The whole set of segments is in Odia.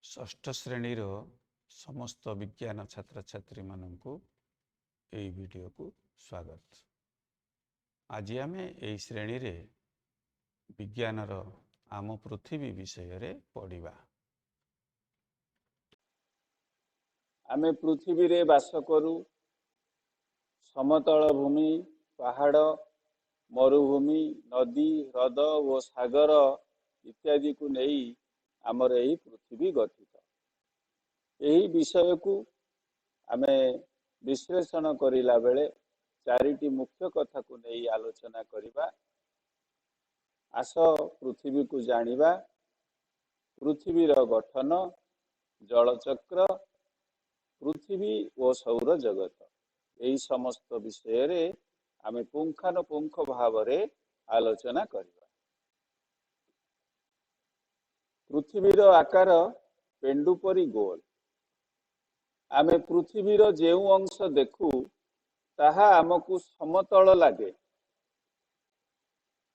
षष्ठ श्रेणीर समस्त विज्ञान छात्र छात्री मानू यही वीडियो को स्वागत। आज आम यही श्रेणी रे विज्ञानर आम पृथ्वी विषय रे पढ़िबा। आमे पृथ्वी रे बास करू। समतल भूमि, पहाड़, मरुभूमि, नदी, ह्रद और सागर इत्यादि को नहीं आमर यही पृथ्वी गठित। यही विषय को आमे विश्लेषण करिला बेले चारिटी मुख्य कथा को नहीं आलोचना करिबा। आस पृथ्वी को जानिबा। पृथ्वीर गठन, जलचक्र, पृथ्वी और सौर जगत यही समस्त विषय रे आमे पुंखानुपुंख भाव रे आलोचना करिबा। पृथ्वीर आकार पेंडु परी गोल। आमे पृथ्वीर जेउ अंश देखू ताहा आमको समतल लागे,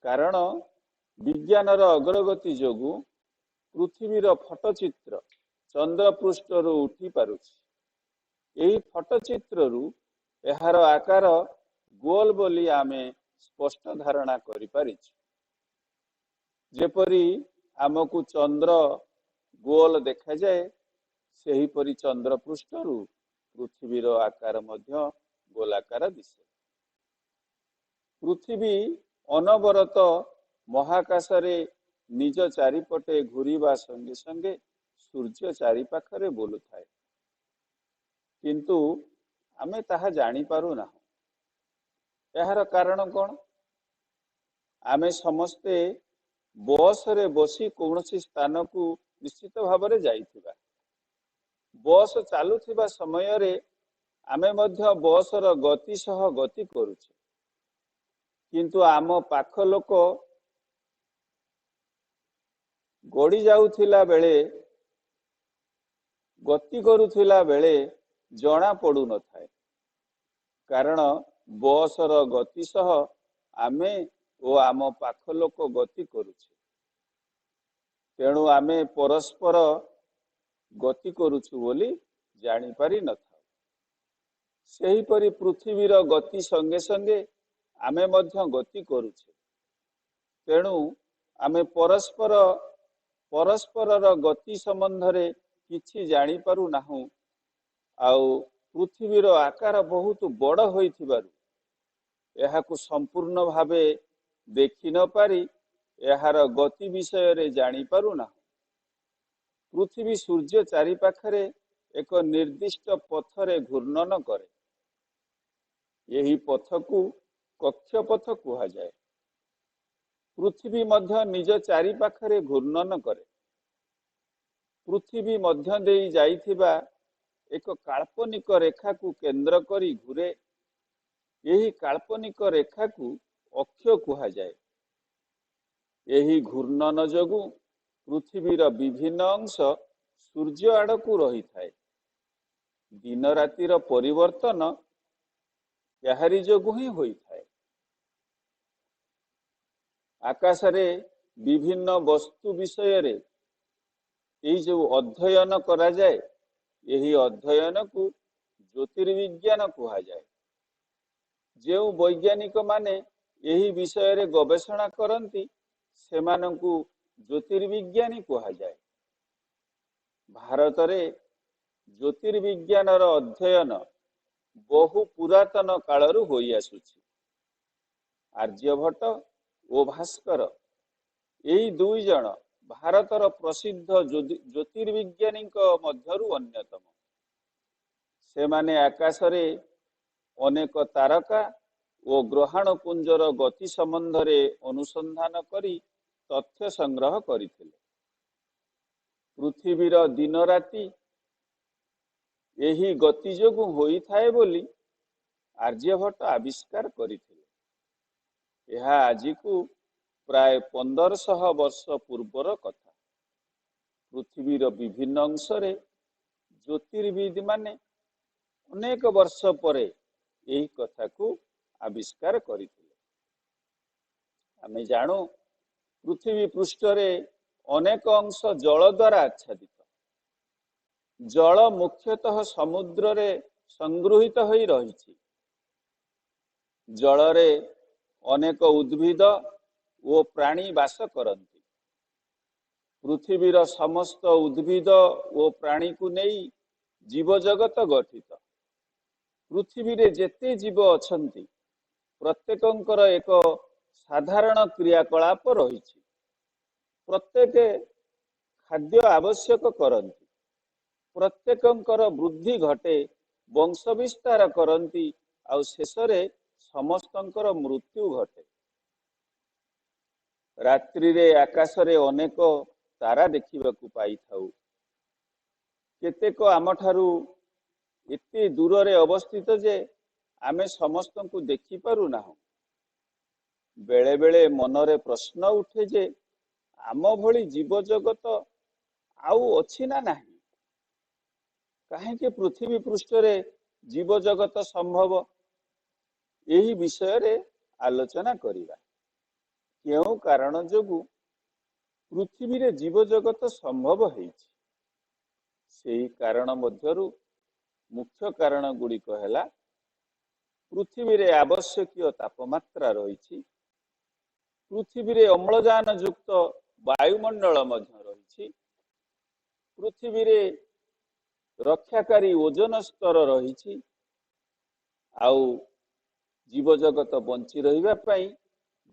कारण विज्ञानर अग्रगति जोगु पृथ्वीर फटचित्र चंद्रपृष्ठर उठी पारुछि। यही फटचित्र यार आकार गोल बोली आमे स्पष्ट धारणा करि पारिछु। जेपरी आमको चंद्र गोल देखा जाए, सही परी चंद्र पृष्ठरु पृथ्वीर आकार मध्य गोलाकार दिसे। पृथ्वी अनवरत महाकाश रे निज चारिपटे घूरिबा संगे संगे सूर्य चारिपाखरे बोलु थाए, किंतु आमे ताहा जानी पारु ना। यार कारण कौन? आमे समस्ते बस रे बसी कौनसी स्थान को निश्चित भाव रे जाइथिबा। बस चालुथिबा समय रे आमे मध्य बस र गति सह गति करूछे, किंतु आम पाख लोक गड़ी जाउथिला बेले गति करुथिला बेले जना पड़ू न थाए, कारण बस र गति सह आमे ओ आम पाख लोक गति करुछे। तेणु आमे परस्पर गति करुछु बोली जानी पारि न था। सही परी पृथ्वीर गति संगे संगे आमे मध्य गति करुछे। तेणु आमे परस्पर परस्पर गति संबंध रे किछि जानी पारु नाहु। आउ पृथ्वीर आकार बहुत बड़ होइथिबारु एहाकु संपूर्ण भावे देखि न पारि एहार गति विषय रे जानी पारु नाहु। पृथ्वी सूर्य चारिपाखरे एक निर्दिष्ट पथरे घूर्णन करे। यही पथ को कक्षपथ कुहा जाए। पृथ्वी मध्य निज चारिपाखरे घूर्णन करे। पृथ्वी मध्य देई जाइथिबा एक काल्पनिक रेखा को केंद्र करी घूरे। यही काल्पनिक रेखा को अक्ष कुहा जाए। यही घूर्णन जोगु पृथ्वीर विभिन्न अंश सूर्य आड़कू रही थाए। दिन रातिर परिवर्तन याहारी जोगु ही होई थाए। आकाश रे विभिन्न वस्तु विषय रे यही जो अध्ययन करा जाए, यही अध्ययन को ज्योतिर्विज्ञान कुहा जाए। जो वैज्ञानिक माने यही विषय रे गवेषणा करंती सेमानंकु ज्योतिर्विज्ञानी कुहा जाए। भारत रे ज्योतिर्विज्ञानर अध्ययन बहु पुरातन कालरू होई आसुछि। आर्यभट्ट ओ भास्कर यही दुई जन भारतर प्रसिद्ध ज्योतिर्विज्ञानी मध्यरु अन्यतम। सेमाने आकाश रे अनेक तारका और ग्रहाणु पुंजर गति संबंध रे अनुसंधान करी तथ्य संग्रह करिथिले। पृथ्वीर दिन राति यही गति जोगु होई थाए बोली आर्यभट्ट आविष्कार करिथिले। यह आज को प्राय 1500 वर्ष पूर्वर कथा। पृथ्वीर विभिन्न अंश रे ज्योतिर्विद माने अनेक वर्ष परे यही कथा को आविष्कार करिथिले। आमे जानो पृथ्वी पृष्ठ रे अनेक अंश जल द्वारा आच्छादित। जल मुख्यतः समुद्र रे संगृहित होई रहिछि। जल रे अनेक उद्भिद ओ प्राणी वास करନ୍ତି। पृथ्वीर समस्त उद्भिद ओ प्राणी को नहीं जीव जगत गठित। पृथ्वी रे जेते जीव अछंती प्रत्येकंकर एक साधारण क्रियाकलाप रहिछि। प्रत्येक खाद्य आवश्यक करନ୍ତି। प्रत्येकंकर वृद्धि घटे, वंश विस्तार करନ୍ତି आउ शेषरे समस्तंकर मृत्यु घटे। रात्रि रे आकाश रे अनेक तारा देखिबाकू पाइथाउ। केतेक आमठारू एते दूर रे अवस्थित जे आमे समस्तंकु देखि पारु नाहु। बेले बेले मनरे प्रश्न उठे जे आम भली जीव जगत आउ अछि ना नाही। काहेकि पृथ्वी पृष्ठ रे जीव जगत संभव, यही विषय रे आलोचना करिबा। केउ कारण जोगु पृथ्वी रे जीव जगत संभव हेछि। सेही कारण मध्यरु मुख्य कारण गुड़िक है पृथ्वी रे आवश्यकीय तापमात्रा रही। पृथ्वी रे अम्लजान युक्त वायुमंडल मध्य रही। पृथ्वी रे रक्षाकारी ओजन स्तर रही। आउ जीव जगत बंची रहिबा पई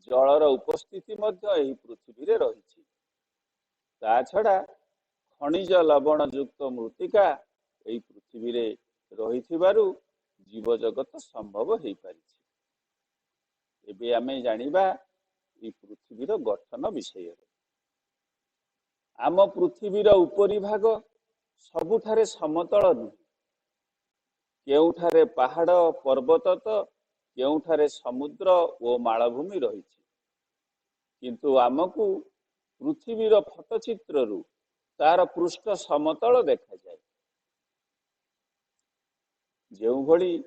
जलर उपस्थिति मध्य एही पृथ्वी रे रही। ता छड़ा खनिज लवण युक्त मृत्तिका एही पृथ्वी रे रहिथिबारु जीव जगत संभव हेई पारिछि। एबे आमे जानिबा ई पृथ्वीर गठन विषय। आम पृथ्वीर उपरि भाग सबुठारे समतल नुहे। केउठारे पहाड़ पर्वत तो केउठारे समुद्र ओ मालभूमि रहिछि। किंतु आमकु पृथ्वीर फटचित्ररु तार पृष्ठ समतल देखा जाए। जेउ भली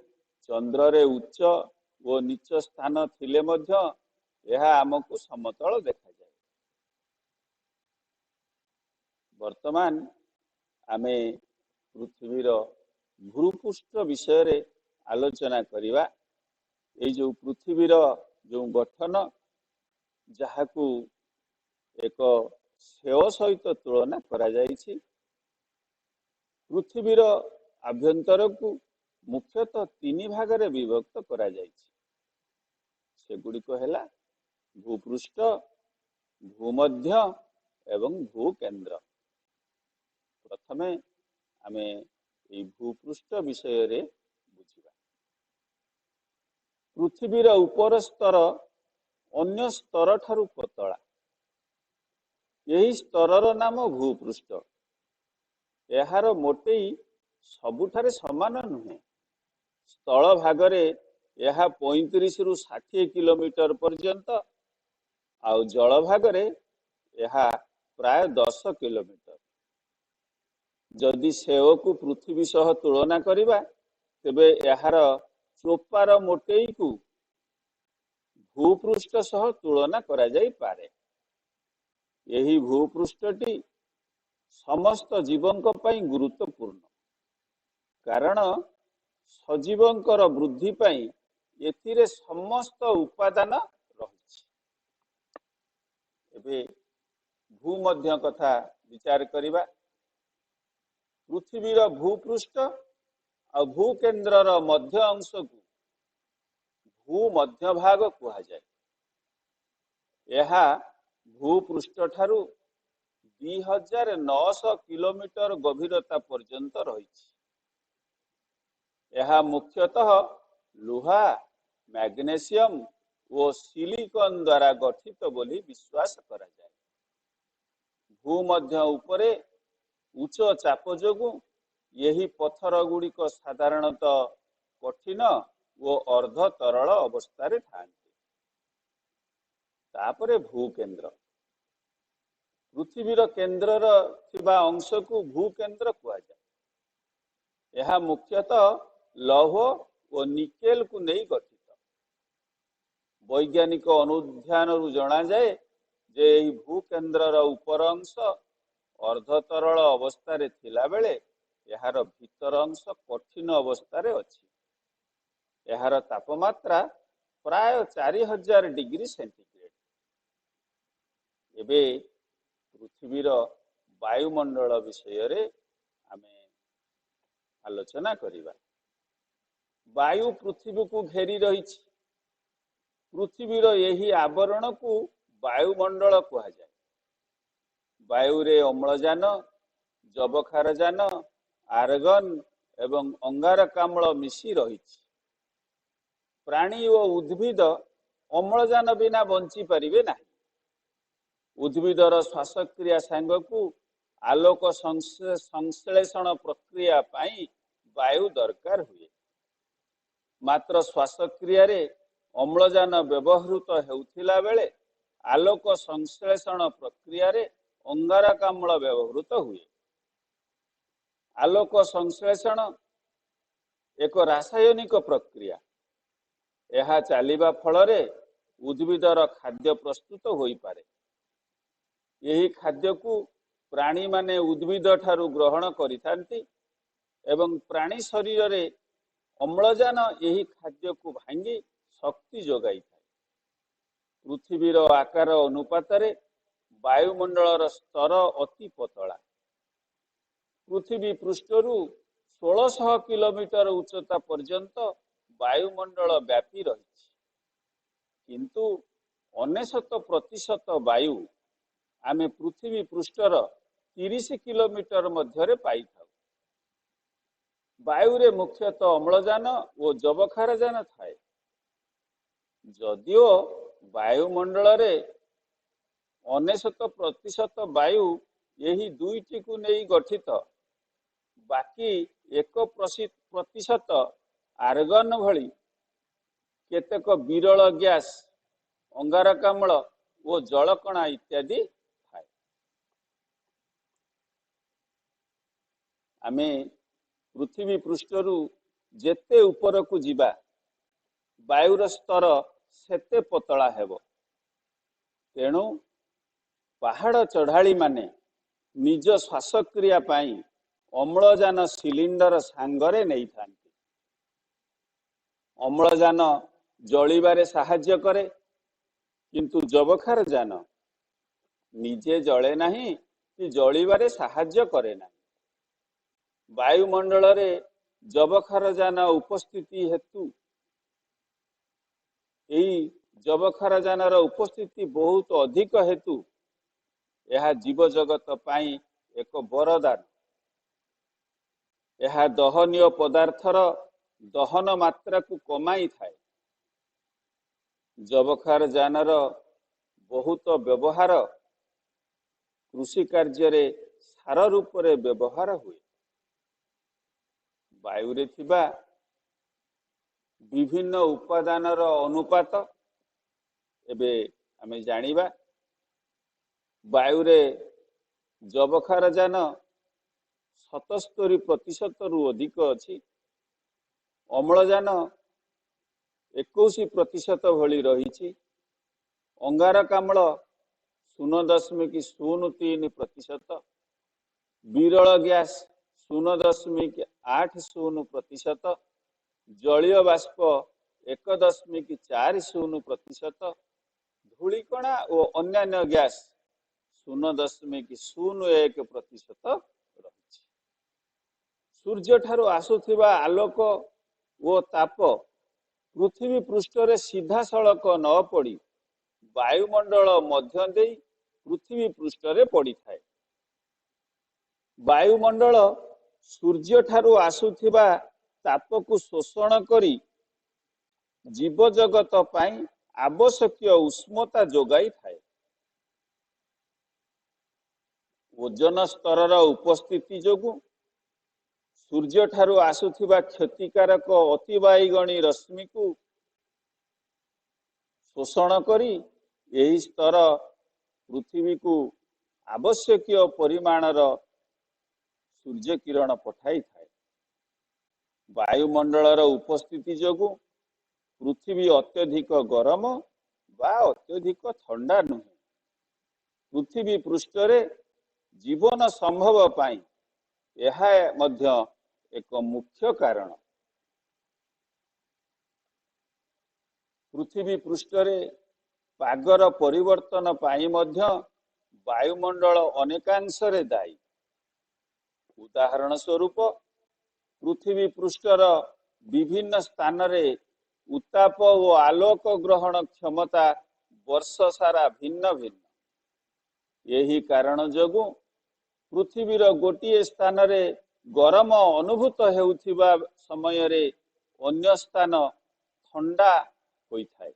चंद्र रे उच्च ओ नीच स्थान थिले मध्य यह आमको समतल देखा जाए। वर्तमान आमे पृथ्वीर भूपृष्ठ विषय रे आलोचना करिवा। ए जो पृथ्वीर जो गठन जहाकू एक सेव सहित तुलना करा जाइछि। पृथ्वीर आभ्यंतर को मुख्यतः तीन भाग रे विभक्त करा जाइछि। सेगुड़िक है भूपृष्ठ, भूमध्य एवं भूकेंद्र। प्रथमे आमे ए भूपृष्ठ विषय रे बुझिबा। पृथ्वीर ऊपर स्तर अन्य स्तर ठारू पतला। यही स्तरर नाम भूपृष्ठ। एहार मोटेई सबुठारे समान नुहे। स्थल भागरे यह 35 रु 60 किलोमीटर पर्यंत आउ जल भागरे यह प्राय 10 किलोमीटर। जदि सेव को पृथ्वी सह तुलना करिबा तेबे यार चोपार मोटेई को भूपृष्ठ सह तुलना करा जाई पारे। यही भूपृष्ठटी समस्त जीवंक पई गुरुत्वपूर्ण। कारण सजीवंकर वृद्धि पई एथिरे समस्त उपादान रहिछि। एबे भूमध्य कथा विचार करिबा। पृथ्वीर भूपृष्ठ और भूकेन्द्रर मध्य अंश को भूमध्य भाग कहा जाए। यह भूपृष्ठ ठारू 2900 किलोमीटर गभीरता पर्यंत रही। यह मुख्यतः लुहा, मैग्नेशियम और सिलिकॉन द्वारा गठित बोली विश्वास करा जाए। भूमध्य उपरे उच्च चाप जोगु यही पत्थर गुड़िक साधारणतः कठिन और अर्ध तरल अवस्था थांती। तापरे भूकेन्द्र, पृथ्वीर केन्द्रर थिबा अंश को भूकेन्द्र कहा जाए। यह मुख्यतः लौह और निकेल को नहीं गठित। वैज्ञानिक अनुध्यान जना जाए जे भूकेन्द्रर उपर अंश अर्ध तरल अवस्था थिला बेले ଏହାର ଭିତର ଅଂଶ କଠିନ ଅବସ୍ଥାରେ ଅଛି। ଏହାର ତାପମାତ୍ରା ପ୍ରାୟ 4000 ଡିଗ୍ରୀ ସେଣ୍ଟିଗ୍ରେଡ। ଏବେ ପୃଥିବୀର ବାୟୁମଣ୍ଡଳ ବିଷୟରେ ଆମେ ଆଲୋଚନା କରିବା। ବାୟୁ ପୃଥିବୀକୁ ଘେରି ରହିଛି। ପୃଥିବୀର ଏହି ଆବରଣକୁ ବାୟୁମଣ୍ଡଳ କୁହାଯାଏ। ବାୟୁରେ ଅମ୍ଳଜାନ, ଯବକ୍ଷାରଜାନ, ଆର୍ଗନ ଏବଂ ଅଙ୍ଗାରକାମ୍ଳ ମିଶି ରହିଛି। ପ୍ରାଣୀ ଓ ଉଦ୍ଭିଦ ଅମ୍ଳଜାନ ବିନା ବଞ୍ଚି ପାରିବେ ନାହିଁ। ଉଦ୍ଭିଦର ଶ୍ୱାସକ୍ରିୟା ସାଙ୍ଗକୁ ଆଲୋକ ସଂଶ୍ଳେଷଣ ପ୍ରକ୍ରିୟା ପାଇଁ ବାୟୁ ଦରକାର ହୁଏ। ମାତ୍ର ଶ୍ୱାସକ୍ରିୟାରେ ଅମ୍ଳଜାନ ବ୍ୟବହୃତ ହେଉଥିଲା ବେଳେ ଆଲୋକ ସଂଶ୍ଳେଷଣ ପ୍ରକ୍ରିୟାରେ ଅଙ୍ଗାରକାମ୍ଳ ବ୍ୟବହୃତ ହୁଏ। ଆଲୋକ ସଂଶ୍ଳେଷଣ ଏକ ରାସାୟନିକ ପ୍ରକ୍ରିୟା। ଏହା ଚାଲିବା ଫଳରେ ଉଦ୍ଭିଦର ଖାଦ୍ୟ ପ୍ରସ୍ତୁତ ହୋଇପାରେ। ଏହି ଖାଦ୍ୟକୁ ପ୍ରାଣୀମାନେ ଉଦ୍ଭିଦ ଠାରୁ ଗ୍ରହଣ କରିଥାନ୍ତି ଏବଂ ପ୍ରାଣୀ ଶରୀରରେ ଅମ୍ଳଜାନ ଏହି ଖାଦ୍ୟକୁ ଭାଙ୍ଗି ଶକ୍ତି ଯୋଗାଇଥାଏ। ପୃଥିବୀର ଆକାର ଅନୁପାତରେ ବାୟୁମଣ୍ଡଳର ସ୍ତର ଅତି ପତଳା। ପୃଥିବୀ ପୃଷ୍ଠରୁ 1600 କିଲୋମିଟର ଉଚ୍ଚତା ପର୍ଯ୍ୟନ୍ତ ବାୟୁମଣ୍ଡଳ ବ୍ୟାପୀ ରହିଛି। କିନ୍ତୁ 99% ବାୟୁ ଆମେ ପୃଥିବୀ ପୃଷ୍ଠର 30 କିଲୋମିଟର ମଧ୍ୟରେ ପାଇଥାଉ। ବାୟୁରେ ମୁଖ୍ୟତଃ ଅମ୍ଳଜାନ ଓ ଯବକ୍ଷାରଜାନ ଥାଏ। ଯଦିଓ ବାୟୁମଣ୍ଡଳରେ 99% ବାୟୁ ଏହି ଦୁଇଟିକୁ ନେଇ ଗଠିତ, ବାକି 1% ଆର୍ଗନ ଭଳି କେତେକ ବିରଳ ଗ୍ୟାସ, ଅଙ୍ଗାରକାମ୍ଳ ଓ ଜଳକଣା ଇତ୍ୟାଦି ଥାଏ। ଆମେ ପୃଥିବୀ ପୃଷ୍ଠରୁ ଯେତେ ଉପରକୁ ଯିବା, ବାୟୁର ସ୍ତର ସେତେ ପତଳା ହେବ। ତେଣୁ ପାହାଡ଼ ଚଢ଼ାଳୀମାନେ ନିଜ ଶ୍ୱାସକ୍ରିୟା ପାଇଁ ଅମ୍ଳଜାନ ସିଲିଣ୍ଡର ସାଙ୍ଗରେ ନେଇଥାନ୍ତି। ଅମ୍ଳଜାନ ଜଳିବାରେ ସାହାଯ୍ୟ କରେ, କିନ୍ତୁ ଯବକ୍ଷାରଜାନ ନିଜେ ଜଳେ ନାହିଁ କି ଜଳିବାରେ ସାହାଯ୍ୟ କରେ ନାହିଁ। ବାୟୁମଣ୍ଡଳରେ ଯବକ୍ଷାରଜାନ ଉପସ୍ଥିତି ହେତୁ ଏହି ଯବକ୍ଷାରଜାନର ଉପସ୍ଥିତି ବହୁତ ଅଧିକ ହେତୁ ଏହା ଜୀବଜଗତ ପାଇଁ ଏକ ବରଦାନ। ଏହା ଦହନୀୟ ପଦାର୍ଥର ଦହନ ମାତ୍ରାକୁ କମାଇଥାଏ। ଯବକ୍ଷାରଜାନର ବହୁତ ବ୍ୟବହାର କୃଷି କାର୍ଯ୍ୟରେ ସାର ରୂପରେ ବ୍ୟବହାର ହୁଏ। ବାୟୁରେ ଥିବା ବିଭିନ୍ନ ଉପାଦାନର ଅନୁପାତ ଏବେ ଆମେ ଜାଣିବା। ବାୟୁରେ ଯବକ୍ଷାରଜାନ 77% ଅଧିକ ଅଛି। ଅମ୍ଳଜାନ 21% ଭଳି ରହିଛି। ଅଙ୍ଗାରକାମ୍ଳ 0.03%, ବିରଳ ଗ୍ୟାସ 0.80%, ଜଳୀୟ ବାଷ୍ପ 1.40%, ଧୂଳିକଣା ଓ ଅନ୍ୟାନ୍ୟ ଗ୍ୟାସ 0.01% ରହିଛି। ସୂର୍ଯ୍ୟଠାରୁ ଆସୁଥିବା ଆଲୋକ ଓ ତାପ ପୃଥିବୀ ପୃଷ୍ଠରେ ସିଧାସଳଖ ନ ପଡ଼ି ବାୟୁମଣ୍ଡଳ ମଧ୍ୟ ଦେଇ ପୃଥିବୀ ପୃଷ୍ଠରେ ପଡ଼ିଥାଏ। ବାୟୁମଣ୍ଡଳ ସୂର୍ଯ୍ୟଠାରୁ ଆସୁଥିବା ତାପକୁ ଶୋଷଣ କରି ଜୀବଜଗତ ପାଇଁ ଆବଶ୍ୟକୀୟ ଉଷ୍ମତା ଯୋଗାଇଥାଏ। ଓଜୋନ ସ୍ତରର ଉପସ୍ଥିତି ଯୋଗୁଁ ସୂର୍ଯ୍ୟଠାରୁ ଆସୁଥିବା କ୍ଷତିକାରକ ଅତିବାଇଗଣୀ ରଶ୍ମିକୁ ଶୋଷଣ କରି ଏହି ସ୍ତର ପୃଥିବୀକୁ ଆବଶ୍ୟକୀୟ ପରିମାଣର ସୂର୍ଯ୍ୟ କିରଣ ପଠାଇଥାଏ। ବାୟୁମଣ୍ଡଳର ଉପସ୍ଥିତି ଯୋଗୁଁ ପୃଥିବୀ ଅତ୍ୟଧିକ ଗରମ ବା ଅତ୍ୟଧିକ ଥଣ୍ଡା ନୁହେଁ। ପୃଥିବୀ ପୃଷ୍ଠରେ ଜୀବନ ସମ୍ଭବ ପାଇଁ ଏହା ମଧ୍ୟ ଏକ ମୁଖ୍ୟ କାରଣ। ପୃଥିବୀ ପୃଷ୍ଠରେ ପାଗର ପରିବର୍ତ୍ତନ ପାଇଁ ମଧ୍ୟ ବାୟୁମଣ୍ଡଳ ଅନେକାଂଶରେ ଦାୟୀ। ଉଦାହରଣ ସ୍ୱରୂପ ପୃଥିବୀ ପୃଷ୍ଠର ବିଭିନ୍ନ ସ୍ଥାନରେ ଉତ୍ତାପ ଓ ଆଲୋକ ଗ୍ରହଣ କ୍ଷମତା ବର୍ଷ ସାରା ଭିନ୍ନ ଭିନ୍ନ। ଏହି କାରଣ ଯୋଗୁଁ ପୃଥିବୀର ଗୋଟିଏ ସ୍ଥାନରେ ଗରମ ଅନୁଭୂତ ହେଉଥିବା ସମୟରେ ଅନ୍ୟ ସ୍ଥାନ ଥଣ୍ଡା ହୋଇଥାଏ।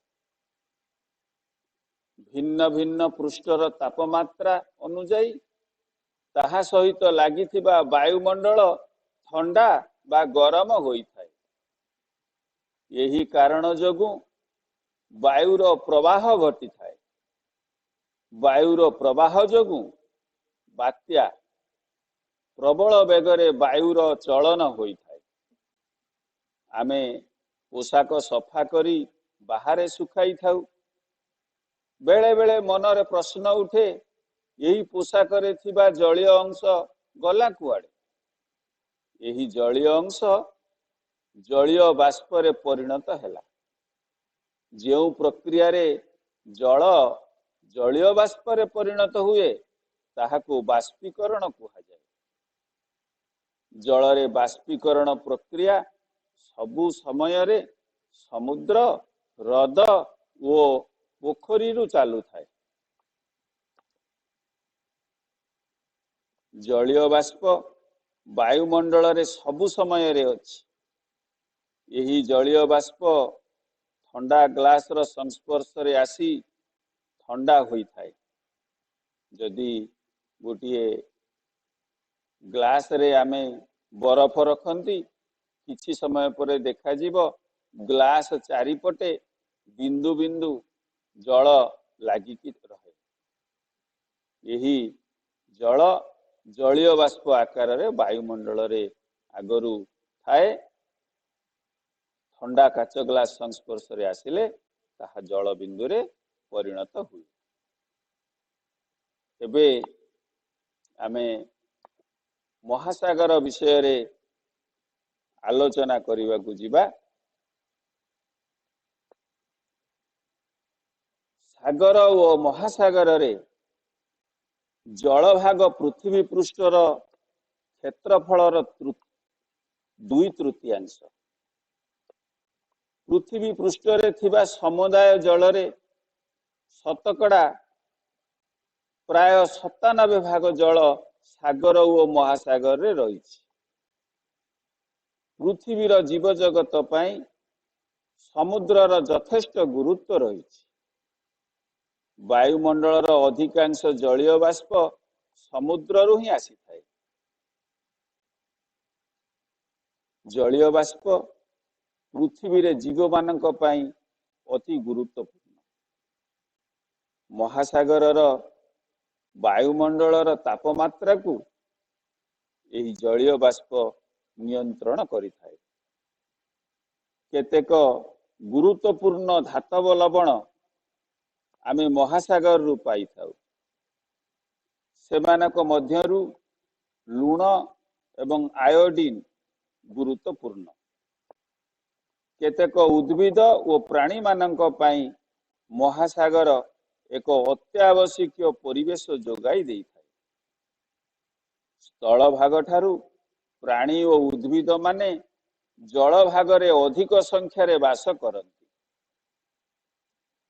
ଭିନ୍ନ ଭିନ୍ନ ପୃଷ୍ଠର ତାପମାତ୍ରା ଅନୁଯାୟୀ ତାହା ସହିତ ଲାଗିଥିବା ବାୟୁମଣ୍ଡଳ ଥଣ୍ଡା ବା ଗରମ ହୋଇଥାଏ। ଏହି କାରଣ ଯୋଗୁଁ ବାୟୁର ପ୍ରବାହ ଘଟିଥାଏ। ବାୟୁର ପ୍ରବାହ ଯୋଗୁଁ ବାତ୍ୟା, ପ୍ରବଳ ବେଗରେ ବାୟୁର ଚଳନ ହୋଇଥାଏ। ଆମେ ପୋଷାକ ସଫା କରି ବାହାରେ ଶୁଖାଇଥାଉ। ବେଳେ ବେଳେ ମନରେ ପ୍ରଶ୍ନ ଉଠେ, ଏହି ପୋଷାକରେ ଥିବା ଜଳୀୟ ଅଂଶ ଗଲା କୁଆଡ଼େ? ଏହି ଜଳୀୟ ଅଂଶ ଜଳୀୟ ବାଷ୍ପରେ ପରିଣତ ହେଲା। ଯେଉଁ ପ୍ରକ୍ରିୟାରେ ଜଳ ଜଳୀୟ ବାଷ୍ପରେ ପରିଣତ ହୁଏ ତାହାକୁ ବାଷ୍ପୀକରଣ କୁହାଯାଏ। ଜଳରେ ବାଷ୍ପୀକରଣ ପ୍ରକ୍ରିୟା ସବୁ ସମୟରେ ସମୁଦ୍ର, ହ୍ରଦ ଓ ପୋଖରୀରୁ ଚାଲୁଥାଏ। ଜଳୀୟ ବାଷ୍ପ ବାୟୁମଣ୍ଡଳରେ ସବୁ ସମୟରେ ଅଛି। ଏହି ଜଳୀୟ ବାଷ୍ପ ଥଣ୍ଡା ଗ୍ଲାସର ସଂସ୍ପର୍ଶରେ ଆସି ଥଣ୍ଡା ହୋଇଥାଏ। ଯଦି ଗୋଟିଏ ଗ୍ଲାସରେ ଆମେ ବରଫ ରଖନ୍ତି, କିଛି ସମୟ ପରେ ଦେଖାଯିବ ଗ୍ଲାସ ଚାରିପଟେ ବିନ୍ଦୁ ବିନ୍ଦୁ ଜଳ ଲାଗିକି ରହେ। ଏହି ଜଳ ଜଳୀୟ ବାଷ୍ପ ଆକାରରେ ବାୟୁମଣ୍ଡଳରେ ଆଗରୁ ଥାଏ। ଥଣ୍ଡା କାଚ ଗ୍ଲାସ ସଂସ୍ପର୍ଶରେ ଆସିଲେ ତାହା ଜଳ ବିନ୍ଦୁରେ ପରିଣତ ହୁଏ। ଏବେ ଆମେ ମହାସାଗର ବିଷୟରେ ଆଲୋଚନା କରିବାକୁ ଯିବା। ସାଗର ଓ ମହାସାଗରରେ ଜଳଭାଗ ପୃଥିବୀ ପୃଷ୍ଠର କ୍ଷେତ୍ରଫଳର 2/3। ପୃଥିବୀ ପୃଷ୍ଠରେ ଥିବା ସମୁଦାୟ ଜଳରେ ଶତକଡ଼ା ପ୍ରାୟ 97% ଜଳ ସାଗର ଓ ମହାସାଗରରେ ରହିଛି। ପୃଥିବୀର ଜୀବଜଗତ ପାଇଁ ସମୁଦ୍ରର ଯଥେଷ୍ଟ ଗୁରୁତ୍ୱ ରହିଛି। ବାୟୁମଣ୍ଡଳର ଅଧିକାଂଶ ଜଳୀୟ ବାଷ୍ପ ସମୁଦ୍ରରୁ ହିଁ ଆସିଥାଏ। ଜଳୀୟ ବାଷ୍ପ ପୃଥିବୀରେ ଜୀବମାନଙ୍କ ପାଇଁ ଅତି ଗୁରୁତ୍ୱପୂର୍ଣ୍ଣ। ମହାସାଗରର ବାୟୁମଣ୍ଡଳର ତାପମାତ୍ରାକୁ ଏହି ଜଳୀୟ ବାଷ୍ପ ନିୟନ୍ତ୍ରଣ କରିଥାଏ। କେତେକ ଗୁରୁତ୍ୱପୂର୍ଣ୍ଣ ଧାତବ ଲବଣ ଆମେ ମହାସାଗରରୁ ପାଇଥାଉ। ସେମାନଙ୍କ ମଧ୍ୟରୁ ଲୁଣ ଏବଂ ଆୟୋଡିନ ଗୁରୁତ୍ୱପୂର୍ଣ୍ଣ। କେତେକ ଉଦ୍ଭିଦ ଓ ପ୍ରାଣୀମାନଙ୍କ ପାଇଁ ମହାସାଗର ଏକ ଅତ୍ୟାବଶ୍ୟକୀୟ ପରିବେଶ ଯୋଗାଇ ଦେଇଥାଏ। ସ୍ଥଳଭାଗ ଠାରୁ ପ୍ରାଣୀ ଓ ଉଦ୍ଭିଦ ମାନେ ଜଳଭାଗରେ ଅଧିକ ସଂଖ୍ୟାରେ ବାସ କରନ୍ତି।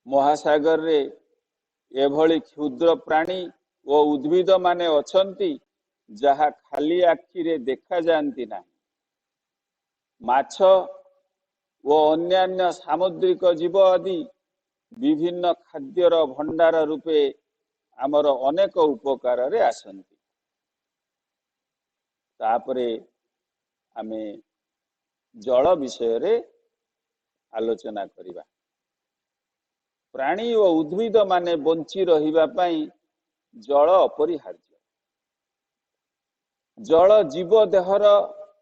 ମହାସାଗରରେ ଏଭଳି କ୍ଷୁଦ୍ର ପ୍ରାଣୀ ଓ ଉଦ୍ଭିଦ ମାନେ ଅଛନ୍ତି ଯାହା ଖାଲି ଆଖିରେ ଦେଖାଯାଆନ୍ତି ନାହିଁ। ମାଛ ଓ ଅନ୍ୟାନ୍ୟ ସାମୁଦ୍ରିକ ଜୀବ ଆଦି ବିଭିନ୍ନ ଖାଦ୍ୟର ଭଣ୍ଡାର ରୂପେ ଆମର ଅନେକ ଉପକାରରେ ଆସନ୍ତି। ତାପରେ ଆମେ ଜଳ ବିଷୟରେ ଆଲୋଚନା କରିବା। ପ୍ରାଣୀ ଓ ଉଦ୍ଭିଦ ମାନେ ବଞ୍ଚି ରହିବା ପାଇଁ ଜଳ ଅପରିହାର୍ଯ୍ୟ। ଜଳ ଜୀବ ଦେହର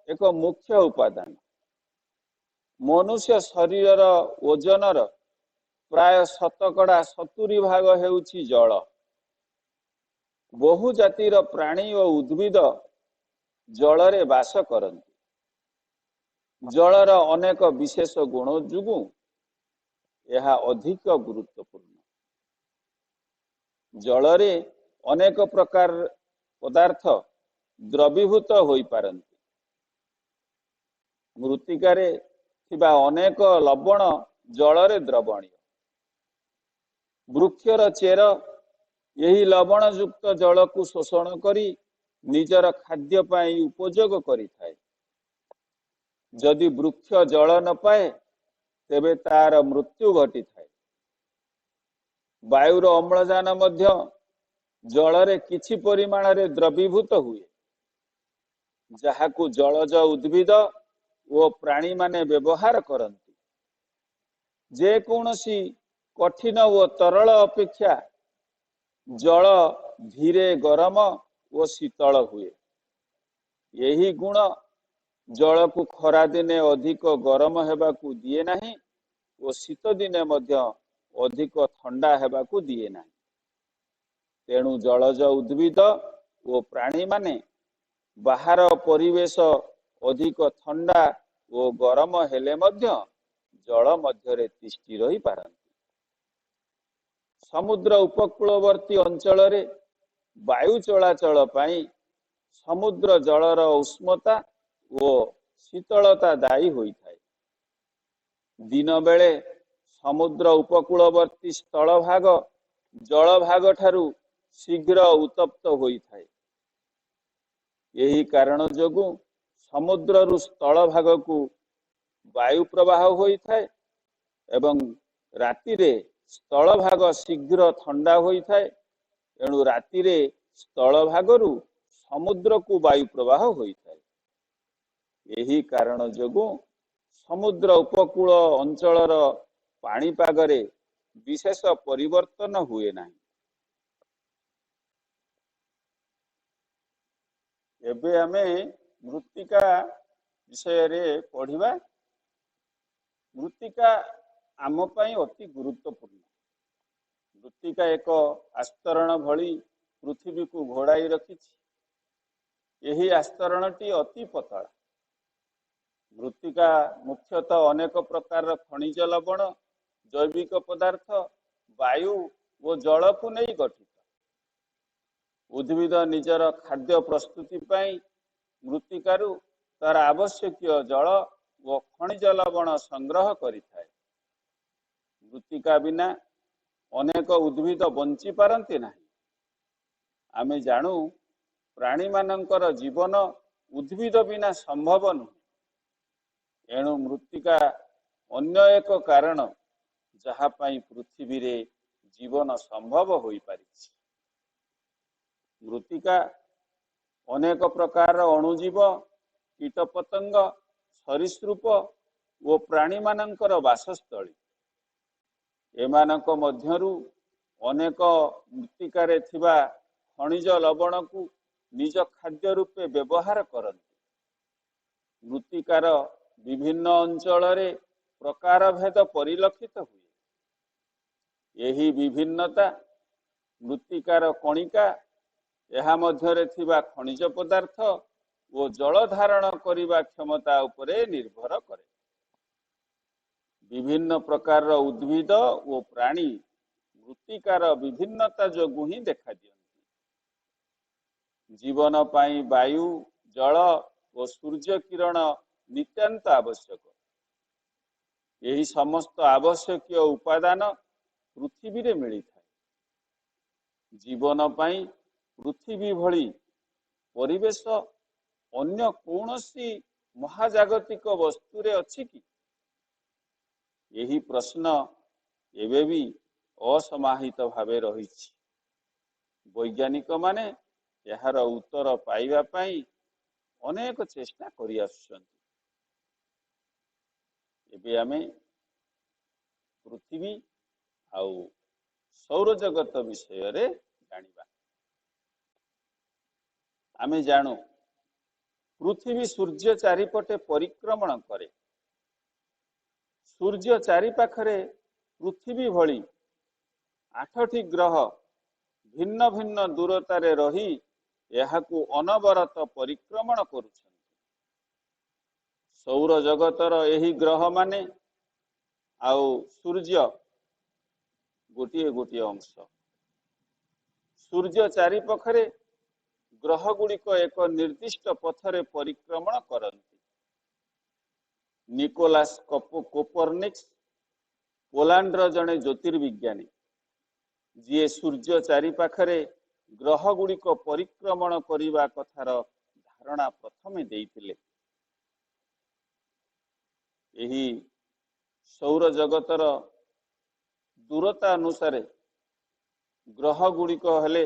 ଏକ ମୁଖ୍ୟ ଉପାଦାନ। ମନୁଷ୍ୟ ଶରୀରର ଓଜନର ପ୍ରାୟ 70% ହେଉଛି ଜଳ। ବହୁ ଜାତିର ପ୍ରାଣୀ ଓ ଉଦ୍ଭିଦ ଜଳରେ ବାସ କରନ୍ତି। ଜଳର ଅନେକ ବିଶେଷ ଗୁଣ ଯୋଗୁଁ ଏହା ଅଧିକ ଗୁରୁତ୍ୱପୂର୍ଣ୍ଣ। ଜଳରେ ଅନେକ ପ୍ରକାର ପଦାର୍ଥ ଦ୍ରବୀଭୂତ ହୋଇପାରନ୍ତି। ମୃତ୍ତିକାରେ ଥିବା ଅନେକ ଲବଣ ଜଳରେ ଦ୍ରବଣୀୟ। ବୃକ୍ଷର ଚେର ଏହି ଲବଣଯୁକ୍ତ ଜଳକୁ ଶୋଷଣ କରି ନିଜର ଖାଦ୍ୟ ପାଇଁ ଉପଯୋଗ କରିଥାଏ। ଯଦି ବୃକ୍ଷ ଜଳ ନ ପାଏ ତେବେ ତାର ମୃତ୍ୟୁ ଘଟିଥାଏ। ବାୟୁର ଅମ୍ଳଜାନ ମଧ୍ୟ ଜଳରେ କିଛି ପରିମାଣରେ ଦ୍ରବୀଭୂତ ହୁଏ, ଯାହାକୁ ଜଳଜ ଉଦ୍ଭିଦ ଓ ପ୍ରାଣୀମାନେ ବ୍ୟବହାର କରନ୍ତି। ଯେକୌଣସି କଠିନ ଓ ତରଳ ଅପେକ୍ଷା ଜଳ ଧୀରେ ଗରମ ଓ ଶୀତଳ ହୁଏ। ଏହି ଗୁଣ ଜଳକୁ ଖରା ଦିନେ ଅଧିକ ଗରମ ହେବାକୁ ଦିଏ ନାହିଁ ଓ ଶୀତ ଦିନେ ମଧ୍ୟ ଅଧିକ ଥଣ୍ଡା ହେବାକୁ ଦିଏ ନାହିଁ। ତେଣୁ ଜଳଜ ଉଦ୍ଭିଦ ଓ ପ୍ରାଣୀମାନେ ବାହାର ପରିବେଶ ଅଧିକ ଥଣ୍ଡା ଓ ଗରମ ହେଲେ ମଧ୍ୟ ଜଳ ମଧ୍ୟରେ ତିଷ୍ଠି ରହିପାରନ୍ତି। ସମୁଦ୍ର ଉପକୂଳବର୍ତ୍ତୀ ଅଞ୍ଚଳରେ ବାୟୁ ଚଳାଚଳ ପାଇଁ ସମୁଦ୍ର ଜଳର ଉଷ୍ମତା ଓ ଶୀତଳତା ଦାୟୀ ହୋଇଥାଏ। ଦିନ ବେଳେ ସମୁଦ୍ର ଉପକୂଳବର୍ତ୍ତୀ ସ୍ଥଳଭାଗ ଜଳଭାଗ ଠାରୁ ଶୀଘ୍ର ଉତ୍ତପ୍ତ ହୋଇଥାଏ। ଏହି କାରଣ ଯୋଗୁଁ ସମୁଦ୍ରରୁ ସ୍ଥଳଭାଗକୁ ବାୟୁ ପ୍ରବାହ ହୋଇଥାଏ ଏବଂ ରାତିରେ ସ୍ଥଳଭାଗ ଶୀଘ୍ର ଥଣ୍ଡା ହୋଇଥାଏ। ଏଣୁ ରାତିରେ ସ୍ଥଳଭାଗରୁ ସମୁଦ୍ରକୁ ବାୟୁ ପ୍ରବାହ ହୋଇଥାଏ। ଏହି କାରଣ ଯୋଗୁଁ ସମୁଦ୍ର ଉପକୂଳ ଅଞ୍ଚଳର ପାଣିପାଗରେ ବିଶେଷ ପରିବର୍ତ୍ତନ ହୁଏ ନାହିଁ। ଏବେ ଆମେ ମୃତ୍ତିକା ବିଷୟରେ ପଢିବା। ମୃତ୍ତିକା ଆମ ପାଇଁ ଅତି ଗୁରୁତ୍ୱପୂର୍ଣ୍ଣ। ମୃତ୍ତିକା ଏକ ଆସ୍ତରଣ ଭଳି ପୃଥିବୀକୁ ଘୋଡ଼ାଇ ରଖିଛି। ଏହି ଆସ୍ତରଣଟି ଅତି ପତଳା। ମୃତ୍ତିକା ମୁଖ୍ୟତଃ ଅନେକ ପ୍ରକାରର ଖଣିଜ ଲବଣ, ଜୈବିକ ପଦାର୍ଥ, ବାୟୁ ଓ ଜଳକୁ ନେଇ ଗଠିତ। ଉଦ୍ଭିଦ ନିଜର ଖାଦ୍ୟ ପ୍ରସ୍ତୁତି ପାଇଁ ମୃତ୍ତିକାରୁ ତାର ଆବଶ୍ୟକୀୟ ଜଳ ଓ ଖଣିଜ ଲବଣ ସଂଗ୍ରହ କରିଥାଏ। ମୃତ୍ତିକା ବିନା ଅନେକ ଉଦ୍ଭିଦ ବଞ୍ଚି ପାରନ୍ତି ନାହିଁ। ଆମେ ଜାଣୁ ପ୍ରାଣୀମାନଙ୍କର ଜୀବନ ଉଦ୍ଭିଦ ବିନା ସମ୍ଭବ ନୁହେଁ। ଏଣୁ ମୃତ୍ତିକା ଅନ୍ୟ ଏକ କାରଣ ଯାହା ପାଇଁ ପୃଥିବୀରେ ଜୀବନ ସମ୍ଭବ ହୋଇପାରିଛି। ମୃତ୍ତିକା ଅନେକ ପ୍ରକାରର ଅଣୁଜୀବ, କୀଟପତଙ୍ଗ, ସରୀସୃପ ଓ ପ୍ରାଣୀମାନଙ୍କର ବାସସ୍ଥଳୀ। ଏମାନଙ୍କ ମଧ୍ୟରୁ ଅନେକ ମୃତ୍ତିକାରେ ଥିବା ଖଣିଜ ଲବଣକୁ ନିଜ ଖାଦ୍ୟ ରୂପେ ବ୍ୟବହାର କରନ୍ତି। ମୃତ୍ତିକାର ବିଭିନ୍ନ ଅଞ୍ଚଳରେ ପ୍ରକାରଭେଦ ପରିଲକ୍ଷିତ ହୁଏ। ଏହି ବିଭିନ୍ନତା ମୃତ୍ତିକାର କଣିକା, ଏହା ମଧ୍ୟରେ ଥିବା ଖଣିଜ ପଦାର୍ଥ ଓ ଜଳ ଧାରଣ କରିବା କ୍ଷମତା ଉପରେ ନିର୍ଭର କରେ। ବିଭିନ୍ନ ପ୍ରକାରର ଉଦ୍ଭିଦ ଓ ପ୍ରାଣୀ ମୃତ୍ତିକାର ବିଭିନ୍ନତା ଯୋଗୁଁ ହିଁ ଦେଖାଦିଅନ୍ତି। ଜୀବନ ପାଇଁ ବାୟୁ, ଜଳ ଓ ସୂର୍ଯ୍ୟ କିରଣ ନିତାନ୍ତ ଆବଶ୍ୟକ। ଏହି ସମସ୍ତ ଆବଶ୍ୟକୀୟ ଉପାଦାନ ପୃଥିବୀରେ ମିଳିଥାଏ। ଜୀବନ ପାଇଁ ପୃଥିବୀ ଭଳି ପରିବେଶ ଅନ୍ୟ କୌଣସି ମହାଜାଗତିକ ବସ୍ତୁରେ ଅଛି କି? ଏହି ପ୍ରଶ୍ନ ଏବେ ବି ଅସମାହିତ ଭାବେ ରହିଛି। ବୈଜ୍ଞାନିକମାନେ ଏହାର ଉତ୍ତର ପାଇବା ପାଇଁ ଅନେକ ଚେଷ୍ଟା କରି ଆସୁଛନ୍ତି। ଏବେ ଆମେ ପୃଥିବୀ ଆଉ ସୌରଜଗତ ବିଷୟରେ ଜାଣିବା। ଆମେ ଜାଣୁ ପୃଥିବୀ ସୂର୍ଯ୍ୟ ଚାରିପଟେ ପରିକ୍ରମଣ କରେ। ସୂର୍ଯ୍ୟ ଚାରିପାଖରେ ପୃଥିବୀ ଭଳି 8ଟି ଗ୍ରହ ଭିନ୍ନ ଭିନ୍ନ ଦୂରତାରେ ରହି ଏହାକୁ ଅନବରତ ପରିକ୍ରମଣ କରୁଛନ୍ତି। ସୌର ଜଗତର ଏହି ଗ୍ରହ ମାନେ ଆଉ ସୂର୍ଯ୍ୟ ଗୋଟିଏ ଗୋଟିଏ ଅଂଶ। ସୂର୍ଯ୍ୟ ଚାରିପାଖରେ ଗ୍ରହ ଗୁଡ଼ିକ ଏକ ନିର୍ଦ୍ଦିଷ୍ଟ ପଥରେ ପରିକ୍ରମଣ କରନ୍ତି। ନିକୋଲାସ କୋପରନିକ୍ସ ପୋଲାଣ୍ଡର ଜଣେ ଜ୍ୟୋତିର୍ବିଜ୍ଞାନୀ, ଯିଏ ସୂର୍ଯ୍ୟ ଚାରିପାଖରେ ଗ୍ରହ ଗୁଡ଼ିକ ପରିକ୍ରମଣ କରିବା କଥାର ଧାରଣା ପ୍ରଥମେ ଦେଇଥିଲେ। ଏହି ସୌର ଜଗତର ଦୂରତା ଅନୁସାରେ ଗ୍ରହ ଗୁଡ଼ିକ ହେଲେ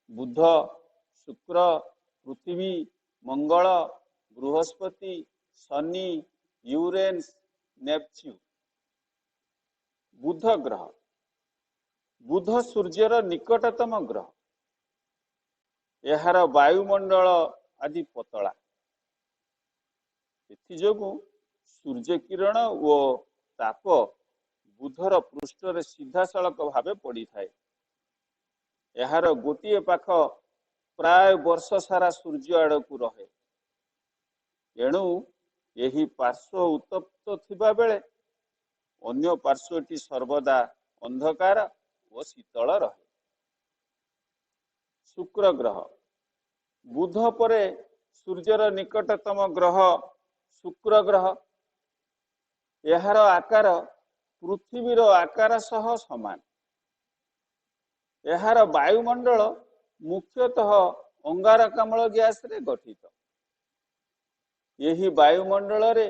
ବୁଧ, ଶୁକ୍ର, ପୃଥିବୀ, ମଙ୍ଗଳ, ବୃହସ୍ପତି, ଶନି, ୟୁରେନ୍ସ, ନେପଚ୍ୟୁନ୍। ବୁଧ ଗ୍ରହ। ବୁଧ ସୂର୍ଯ୍ୟର ନିକଟତମ ଗ୍ରହ। ଏହାର ବାୟୁମଣ୍ଡଳ ଆଦି ପତଳା। ଏଥିଯୋଗୁଁ ସୂର୍ଯ୍ୟ କିରଣ ଓ ତାପ ବୁଧର ପୃଷ୍ଠରେ ସିଧାସଳଖ ଭାବେ ପଡ଼ିଥାଏ। ଏହାର ଗୋଟିଏ ପାଖ ପ୍ରାୟ ବର୍ଷ ସାରା ସୂର୍ଯ୍ୟ ଆଡ଼କୁ ରହେ। ଏଣୁ ଏହି ପାର୍ଶ୍ୱ ଉତ୍ତପ୍ତ ଥିବା ବେଳେ ଅନ୍ୟ ପାର୍ଶ୍ୱଟି ସର୍ବଦା ଅନ୍ଧକାର ଓ ଶୀତଳ ରହେ। ଶୁକ୍ର ଗ୍ରହ। ବୁଧ ପରେ ସୂର୍ଯ୍ୟର ନିକଟତମ ଗ୍ରହ ଶୁକ୍ର ଗ୍ରହ। ଏହାର ଆକାର ପୃଥିବୀର ଆକାର ସହ ସମାନ। ଏହାର ବାୟୁମଣ୍ଡଳ ମୁଖ୍ୟତଃ ଅଙ୍ଗାରକାମ୍ଳ ଗ୍ୟାସରେ ଗଠିତ। ଏହି ବାୟୁମଣ୍ଡଳରେ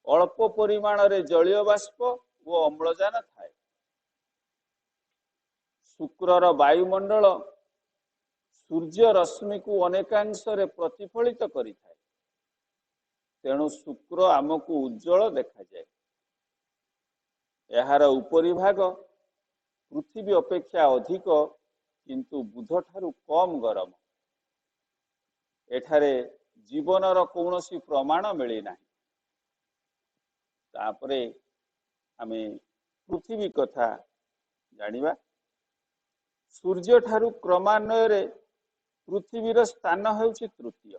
ଅଳ୍ପ ପରିମାଣରେ ଜଳୀୟ ବାଷ୍ପ ଓ ଅମ୍ଳଜାନ ଥାଏ। ଶୁକ୍ରର ବାୟୁମଣ୍ଡଳ ସୂର୍ଯ୍ୟ ରଶ୍ମିକୁ ଅନେକାଂଶରେ ପ୍ରତିଫଳିତ କରିଥାଏ। ତେଣୁ ଶୁକ୍ର ଆମକୁ ଉଜ୍ଜଳ ଦେଖାଯାଏ। ଏହାର ଉପରି ଭାଗ ପୃଥିବୀ ଅପେକ୍ଷା ଅଧିକ, କିନ୍ତୁ ବୁଧ ଠାରୁ କମ୍ ଗରମ। ଏଠାରେ ଜୀବନର କୌଣସି ପ୍ରମାଣ ମିଳିନାହିଁ। ତାପରେ ଆମେ ପୃଥିବୀ କଥା ଜାଣିବା। ସୂର୍ଯ୍ୟ ଠାରୁ କ୍ରମାନ୍ୱୟରେ ପୃଥିବୀର ସ୍ଥାନ ହେଉଛି ତୃତୀୟ।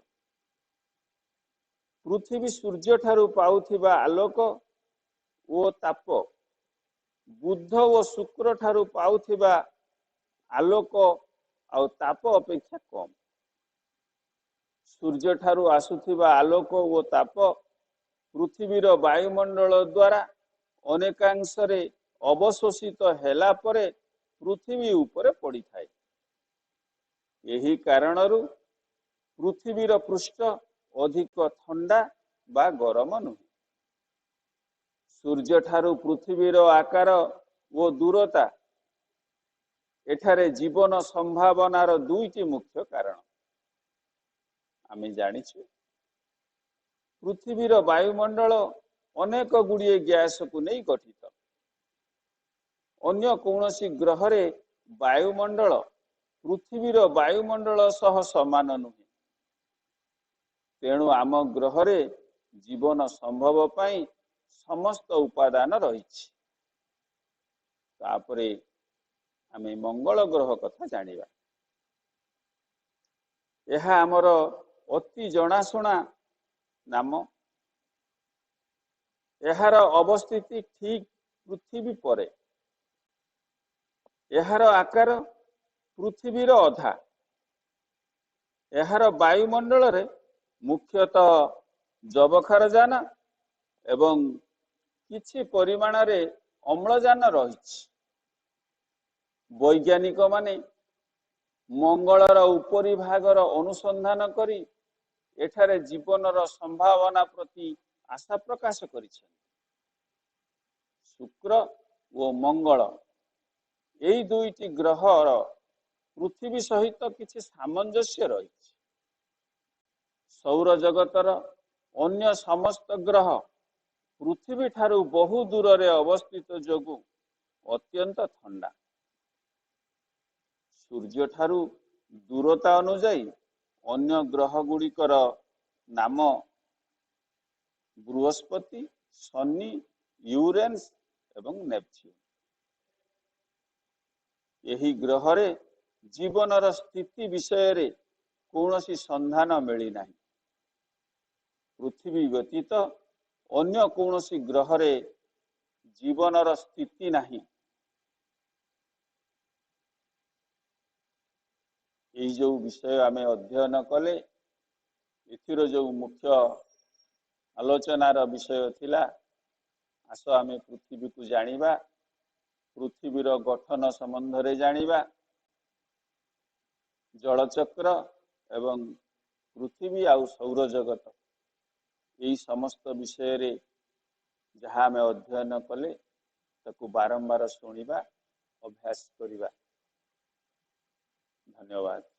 ପୃଥିବୀ ସୂର୍ଯ୍ୟ ଠାରୁ ପାଉଥିବା ଆଲୋକ ଓ ତାପ ବୁଧ ଓ ଶୁକ୍ର ଠାରୁ ପାଉଥିବା ଆଲୋକ ଆଉ ତାପ ଅପେକ୍ଷା କମ୍। ସୂର୍ଯ୍ୟ ଠାରୁ ଆସୁଥିବା ଆଲୋକ ଓ ତାପ ପୃଥିବୀର ବାୟୁମଣ୍ଡଳ ଦ୍ୱାରା ଅନେକାଂଶରେ ଅବଶୋଷିତ ହେଲା ପରେ ପୃଥିବୀ ଉପରେ ପଡ଼ିଥାଏ। ଏହି କାରଣରୁ ପୃଥିବୀର ପୃଷ୍ଠ ଅଧିକ ଥଣ୍ଡା ବା ଗରମ ନୁହେଁ। ସୂର୍ଯ୍ୟ ଠାରୁ ପୃଥିବୀର ଆକାର ଓ ଦୂରତା ଏଠାରେ ଜୀବନ ସମ୍ଭାବନାର ଦୁଇଟି ମୁଖ୍ୟ କାରଣ। ଆମେ ଜାଣିଛୁ ପୃଥିବୀର ବାୟୁମଣ୍ଡଳ ଅନେକ ଗୁଡ଼ିଏ ଗ୍ୟାସକୁ ନେଇ ଗଠିତ। ଅନ୍ୟ କୌଣସି ଗ୍ରହରେ ବାୟୁମଣ୍ଡଳ ପୃଥିବୀର ବାୟୁମଣ୍ଡଳ ସହ ସମାନ ନୁହେଁ। ତେଣୁ ଆମ ଗ୍ରହରେ ଜୀବନ ସମ୍ଭବ ପାଇଁ ସମସ୍ତ ଉପାଦାନ ରହିଛି। ତାପରେ ଆମେ ମଙ୍ଗଳ ଗ୍ରହ କଥା ଜାଣିବା। ଏହା ଆମର ଅତି ଜଣାଶୁଣା ନାମ। ଏହାର ଅବସ୍ଥିତି ଠିକ୍ ପୃଥିବୀ ପରେ। ଏହାର ଆକାର ପୃଥିବୀର ଅଧା। ଏହାର ବାୟୁମଣ୍ଡଳରେ ମୁଖ୍ୟତଃ ଯବକ୍ଷାରଜାନ ଏବଂ କିଛି ପରିମାଣରେ ଅମ୍ଳଜାନ ରହିଛି। ବୈଜ୍ଞାନିକମାନେ ମଙ୍ଗଳର ଉପରି ଭାଗର ଅନୁସନ୍ଧାନ କରି ଏଠାରେ ଜୀବନର ସମ୍ଭାବନା ପ୍ରତି ଆଶା ପ୍ରକାଶ କରିଛନ୍ତି। ଶୁକ୍ର ଓ ମଙ୍ଗଳ ଏହି ଦୁଇଟି ଗ୍ରହର ପୃଥିବୀ ସହିତ କିଛି ସାମଞ୍ଜସ୍ୟ ରହିଛି। ସୌର ଜଗତର ଅନ୍ୟ ସମସ୍ତ ଗ୍ରହ ପୃଥିବୀ ଠାରୁ ବହୁ ଦୂରରେ ଅବସ୍ଥିତ ଯୋଗୁଁ ଅତ୍ୟନ୍ତ ଥଣ୍ଡା। ସୂର୍ଯ୍ୟ ଠାରୁ ଦୂରତା ଅନୁଯାୟୀ ଅନ୍ୟ ଗ୍ରହ ଗୁଡ଼ିକର ନାମ ବୃହସ୍ପତି, ଶନି, ୟୁରେନ୍ସ ଏବଂ ନେପଚ୍ୟୁନ୍। ଏହି ଗ୍ରହରେ ଜୀବନର ସ୍ଥିତି ବିଷୟରେ କୌଣସି ସନ୍ଧାନ ମିଳିନାହିଁ। ପୃଥିବୀ ବ୍ୟତୀତ ଅନ୍ୟ କୌଣସି ଗ୍ରହରେ ଜୀବନର ସ୍ଥିତି ନାହିଁ। ଏଇ ଯୋଉ ବିଷୟ ଆମେ ଅଧ୍ୟୟନ କଲେ, ଏଥିର ଯୋଉ ମୁଖ୍ୟ ଆଲୋଚନାର ବିଷୟ ଥିଲା, ଆସ ଆମେ ପୃଥିବୀକୁ ଜାଣିବା, ପୃଥିବୀର ଗଠନ ସମ୍ବନ୍ଧରେ ଜାଣିବା, ଜଳଚକ୍ର ଏବଂ ପୃଥିବୀ ଆଉ ସୌରଜଗତ, ଏହି ସମସ୍ତ ବିଷୟରେ ଯାହା ଆମେ ଅଧ୍ୟୟନ କଲେ ତାକୁ ବାରମ୍ବାର ଶୁଣିବା, ଅଭ୍ୟାସ କରିବା। ଧନ୍ୟବାଦ।